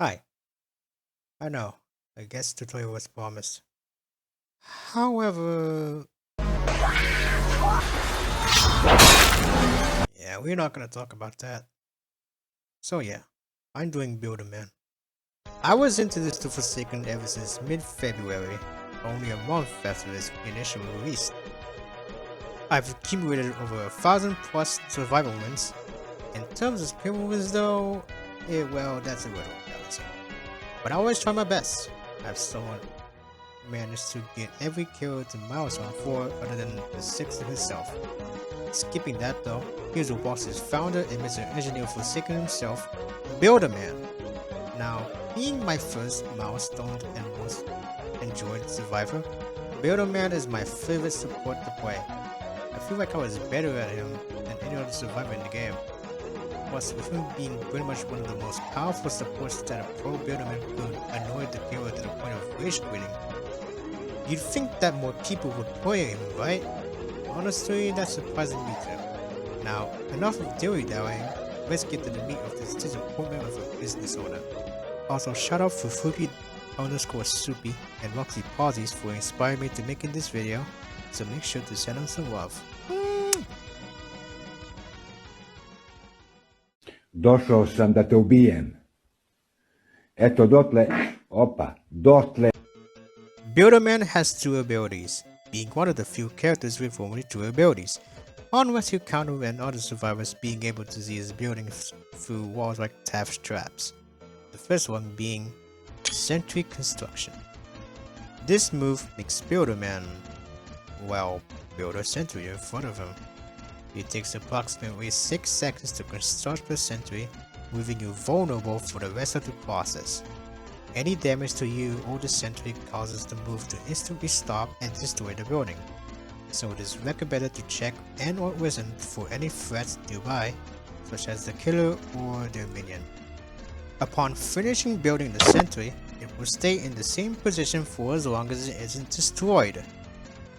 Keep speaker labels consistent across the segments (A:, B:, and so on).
A: Hi, I know, I guess tutorial was promised. However, yeah, we're not gonna talk about that. So yeah, I'm doing Builderman. I was introduced to Forsaken ever since mid-February, only a month after its initial release. I've accumulated over 1,000 plus survival wins. In terms of skill wins though, well, that's a little balancing. But I always try my best. I've still managed to get every kill to milestone 4 other than the 6th himself. Skipping that though, here's Roblox's founder and Mr. Engineer Forsaken himself, Builderman. Now, being my first milestone and most enjoyed survivor, Builderman is my favorite support to play. I feel like I was better at him than any other survivor in the game. Plus, with him being pretty much one of the most powerful supports that a pro Builderman could annoy the player to the point of rage quitting, you'd think that more people would play him, right? Honestly, that's surprising me too. Now, enough of dilly-dallying, let's get to the meat of this disappointment of a business owner. Also, shout out for Fuki_Soupy and Roxy Pausies for inspiring me to making this video, so make sure to send them some love.
B: Došao sam da te ubijem. Eto dotle, dotle.
A: Builderman has two abilities, being one of the few characters with only two abilities, unless you count him and other survivors being able to see his buildings through walls like Taft's traps. The first one being Sentry Construction. This move makes Builderman, well, build a sentry in front of him. It takes approximately 6 seconds to construct the sentry, leaving you vulnerable for the rest of the process. Any damage to you or the sentry causes the move to instantly stop and destroy the building, so it is recommended to check and or listen for any threats nearby, such as the killer or their minion. Upon finishing building the sentry, it will stay in the same position for as long as it isn't destroyed.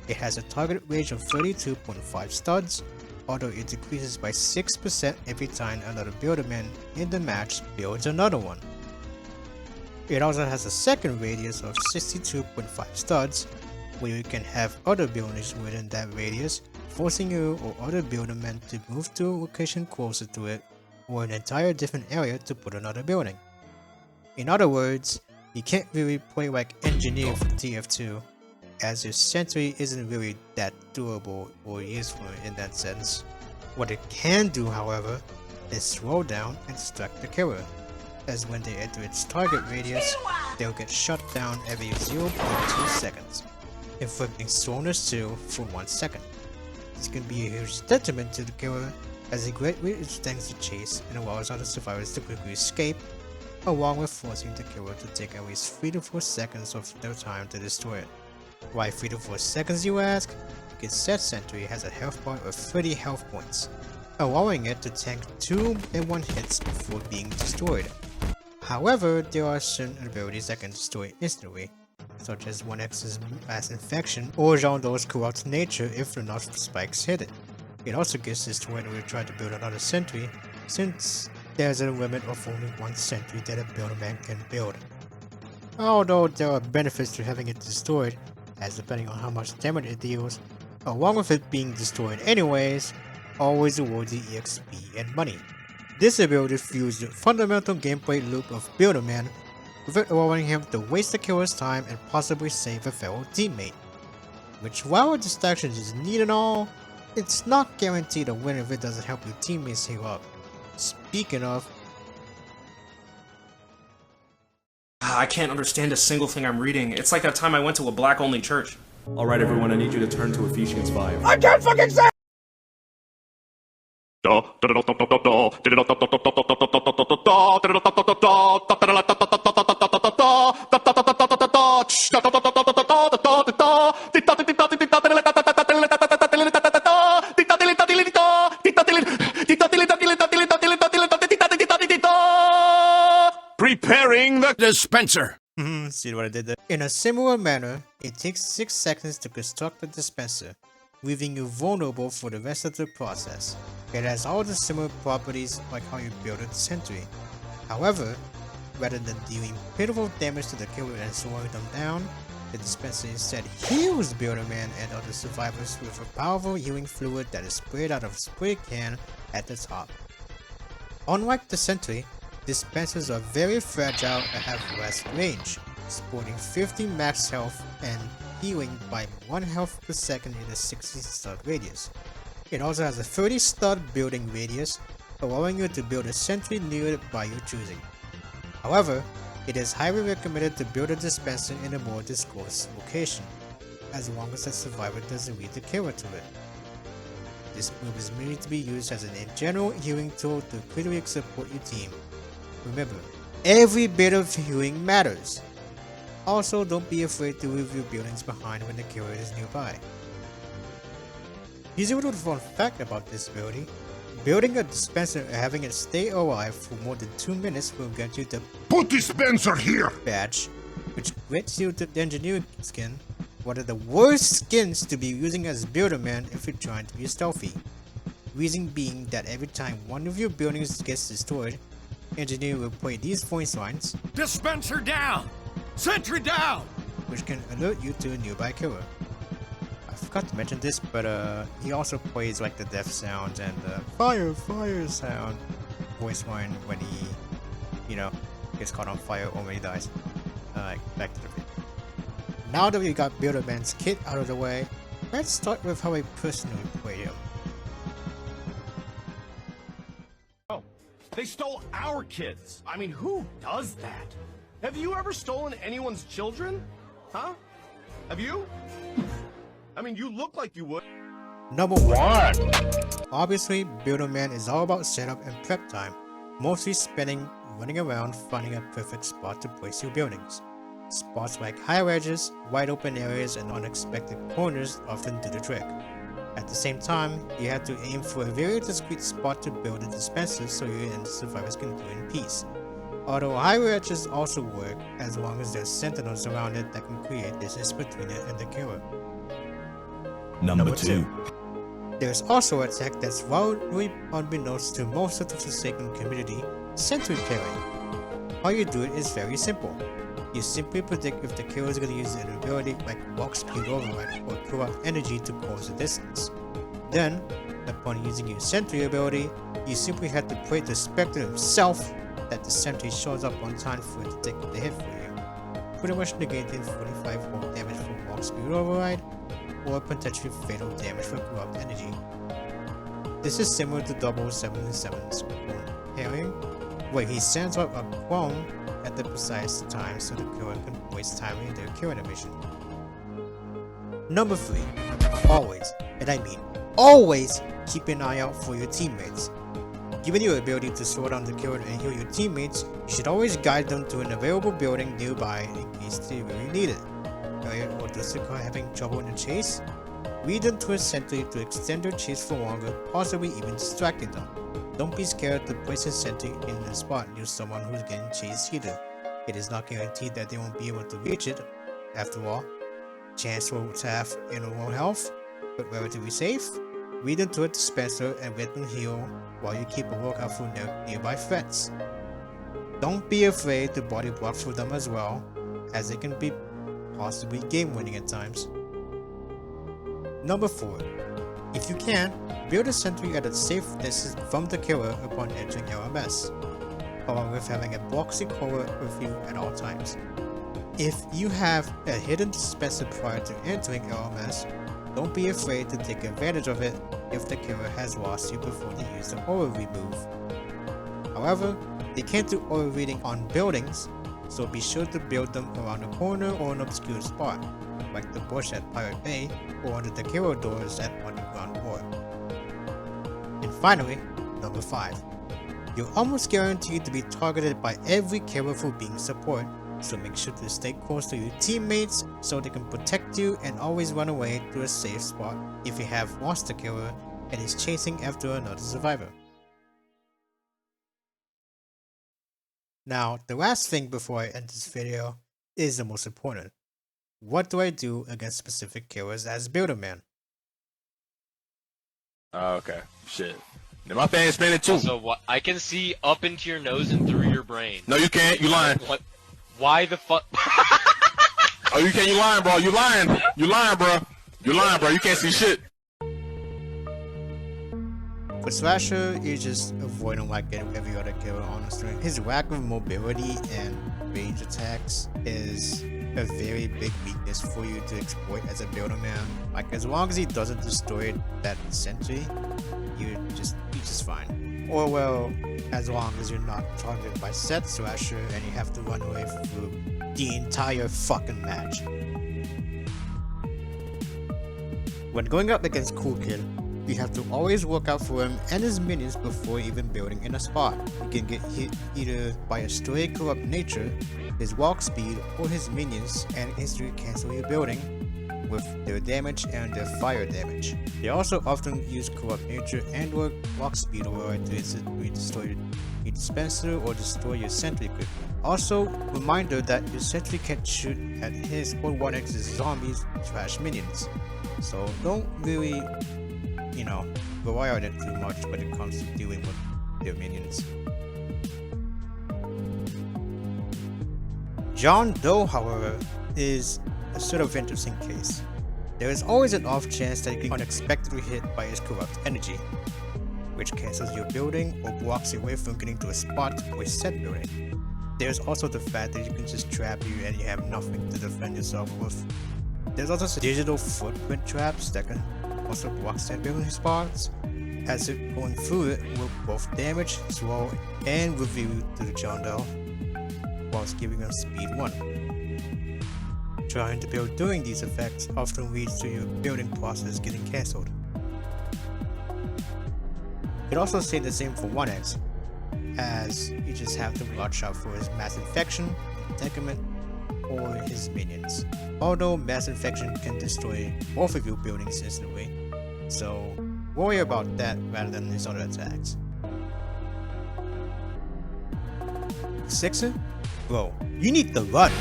A: It has a target range of 32.5 studs, although it decreases by 6% every time another Builderman in the match builds another one. It also has a second radius of 62.5 studs, where you can have other buildings within that radius, forcing you or other Buildermen to move to a location closer to it, or an entire different area to put another building. In other words, you can't really play like Engineer for TF2, as your sentry isn't really that durable or useful in that sense. What it can do, however, is slow down and distract the killer, as when they enter its target radius, they'll get shut down every 0.2 seconds, inflicting slowness 2 for 1 second. This can be a huge detriment to the killer, as it greatly extends the chase and allows other survivors to quickly escape, along with forcing the killer to take at least 3 to 4 seconds of their time to destroy it. Why 3 to 4 seconds, you ask? Because said sentry has a health bar of 30 health points, allowing it to tank 2 in 1 hits before being destroyed. However, there are certain abilities that can destroy instantly, such as 1x's mass infection or Jean-Do's corrupt nature if enough spikes hit it. It also gets destroyed when you try to build another sentry, since there's a limit of only 1 sentry that a Builderman can build. Although there are benefits to having it destroyed, as depending on how much damage it deals, along with it being destroyed anyways, always awards you EXP and money. This ability fuels the fundamental gameplay loop of Builderman, with it allowing him to waste the killer's time and possibly save a fellow teammate. Which, while a distraction is neat and all, it's not guaranteed a win if it doesn't help your teammates heal up. Speaking of,
C: I can't understand a single thing I'm reading. It's like that time I went to a black-only church.
D: Alright everyone, I need you to turn to Ephesians 5.
B: I can't fucking say.
E: Preparing the dispenser.
A: see what I did there? In a similar manner, it takes 6 seconds to construct the dispenser, leaving you vulnerable for the rest of the process. It has all the similar properties like how you build a sentry. However, Rather than dealing pitiful damage to the killer and slowing them down, the dispenser instead heals Builderman and other survivors with a powerful healing fluid that is sprayed out of a spray can at the top. Unlike the sentry, dispensers are very fragile and have less range, sporting 50 max health and healing by 1 health per second in a 60 stud radius. It also has a 30 stud building radius, allowing you to build a sentry near by your choosing. However, it is highly recommended to build a dispenser in a more disclosed location, as long as the survivor doesn't lead the killer to it. This move is meant to be used as an general healing tool to quickly support your team. Remember, every bit of healing matters. Also, don't be afraid to leave your buildings behind when the killer is nearby. Here's a little fun fact about this ability. Building a dispenser and having it stay alive for more than 2 minutes will get you the
E: Put dispenser here!
A: badge, which grants you the engineering skin, one of the worst skins to be using as Builderman if you're trying to be stealthy. Reason being that every time one of your buildings gets destroyed, engineer will play these voice lines,
E: Dispenser down! Sentry down!
A: which can alert you to a nearby killer. I forgot to mention this, but he also plays like the death sounds and the fire sound voice line when he, gets caught on fire or when he dies. Back to the video. Now that we got Builderman's kit out of the way, let's start with how I personally play him.
F: Oh, they stole our kids. I mean, who does that? Have you ever stolen anyone's children? Huh? Have you? I mean, you look like you would.
A: Number 1. Obviously, Builderman is all about setup and prep time, mostly spending running around finding a perfect spot to place your buildings. Spots like high ledges, wide open areas, and unexpected corners often do the trick. At the same time, you have to aim for a very discreet spot to build a dispenser so you and the survivors can do it in peace. Although high ledges also work as long as there's sentinels around it that can create distance between it and the killer.
E: Number 2.
A: There's also a tech that's wildly unbeknownst to most of the Forsaken community, sentry killing. How you do it is very simple. You simply predict if the killer is going to use an ability like walk speed override or throw out energy to close the distance. Then, upon using your sentry ability, you simply have to pray to Spectre himself that the sentry shows up on time for it to take the hit for you, pretty much negating 45 volt damage from walk speed override or potentially fatal damage from corrupt energy. This is similar to 007's pairing, where he sends out a clone at the precise time so the killer can waste time in their killing mission. Number 3. Always, and I mean always, keep an eye out for your teammates. Given your ability to slow down the killer and heal your teammates, you should always guide them to an available building nearby in case they really need it. Failure or Jessica having trouble in the chase? Lead them to a sentry to extend their chase for longer, possibly even distracting them. Don't be scared to place a sentry in a spot near someone who's getting chased either. It is not guaranteed that they won't be able to reach it. After all, chance will have low health, but relatively safe. Lead them to a dispenser and let them heal while you keep a lookout for nearby threats. Don't be afraid to body block for them as well, as they can be possibly game winning at times. Number 4. If you can, build a sentry at a safe distance from the killer upon entering LMS, along with having a boxy collar with you at all times. If you have a hidden dispenser prior to entering LMS, don't be afraid to take advantage of it if the killer has lost you before they use the aura remove. However, they can't do aura reading on buildings, so be sure to build them around a corner or an obscure spot, like the bush at Pirate Bay or under the killer doors at Underground War. And finally, number 5. You're almost guaranteed to be targeted by every killer for being support, so make sure to stay close to your teammates so they can protect you and always run away to a safe spot if you have lost the killer and is chasing after another survivor. Now, the last thing before I end this video is the most important. What do I do against specific killers as Builderman?
D: Okay. Shit.
G: My fan expanded too.
H: Also, what I can see up into your nose and through your brain.
G: No, you can't. You lying.
H: What? Why the fuck?
G: Oh, you can't. You lying, bro. You lying. You lying, bro. You lying, bro. You can't see shit.
A: For Slasher, you just avoid him like every other killer, honestly. His lack of mobility and range attacks is a very big weakness for you to exploit as a Builderman. Like, as long as he doesn't destroy that sentry, you're just fine. Or, well, as long as you're not targeted by set Slasher and you have to run away through the entire fucking match. When going up against Cool Kid, you have to always look out for him and his minions before even building in a spot. You can get hit either by a stray corrupt nature, his walk speed, or his minions, and instantly cancel your building with their damage and their fire damage. They also often use corrupt nature and or walk speed or to destroy your dispenser or destroy your sentry equipment. Also, reminder that your sentry can't shoot at his or 1x's zombies / minions. So don't really, you know, rely on it too much when it comes to dealing with their minions. John Doe, however, is a sort of interesting case. There is always an off chance that you can unexpectedly hit by his corrupt energy, which cancels your building or blocks you away from getting to a spot or set building. There's also the fact that you can just trap you and you have nothing to defend yourself with. There's also digital footprint traps that can also block set building spots, as if going through it will both damage, slow, and reveal you to the John Doe, whilst giving them speed 1. Trying to build during these effects often leads to your building process getting cancelled. You could also say the same for 1x, as you just have to watch out for his mass infection, decrement, or his minions. Although mass infection can destroy both of your buildings instantly, so worry about that rather than his other attacks. 6er? Bro, you need to run!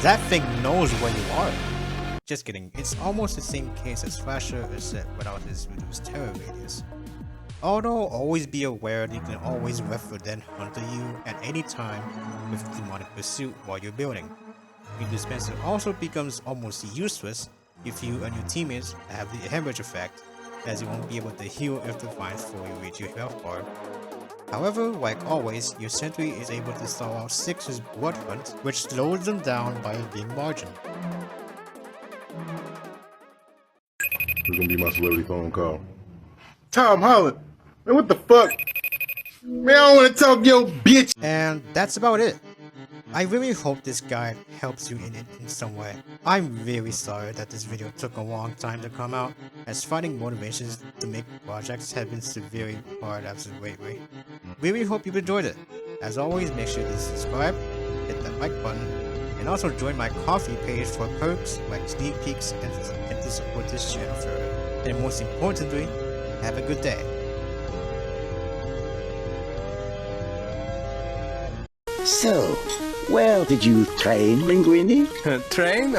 A: That thing knows where you are! Just kidding, it's almost the same case as Thrasher except without his reduced terror radius. Although always be aware that you can always refer then hunter you at any time with demonic pursuit while you're building. Your dispenser also becomes almost useless if you and your teammates have the hemorrhage effect, as you won't be able to heal if the vines fully reach your health bar. However, like always, your sentry is able to stall out 6's blood hunt, which slows them down by a big margin.
G: Who's gonna be my celebrity phone call?
I: Tom Holland. Man, what the fuck? Man, I don't want to talk to your bitch.
A: And that's about it. I really hope this guide helps you in some way. I'm very sorry that this video took a long time to come out, as finding motivations to make projects have been severely hard as of lately. Really hope you enjoyed it. As always, make sure to subscribe, hit that like button, and also join my Ko-fi page for perks like sneak peeks and to support this channel further. And most importantly, have a good day.
J: So, where did you train, Linguini?
I: Train?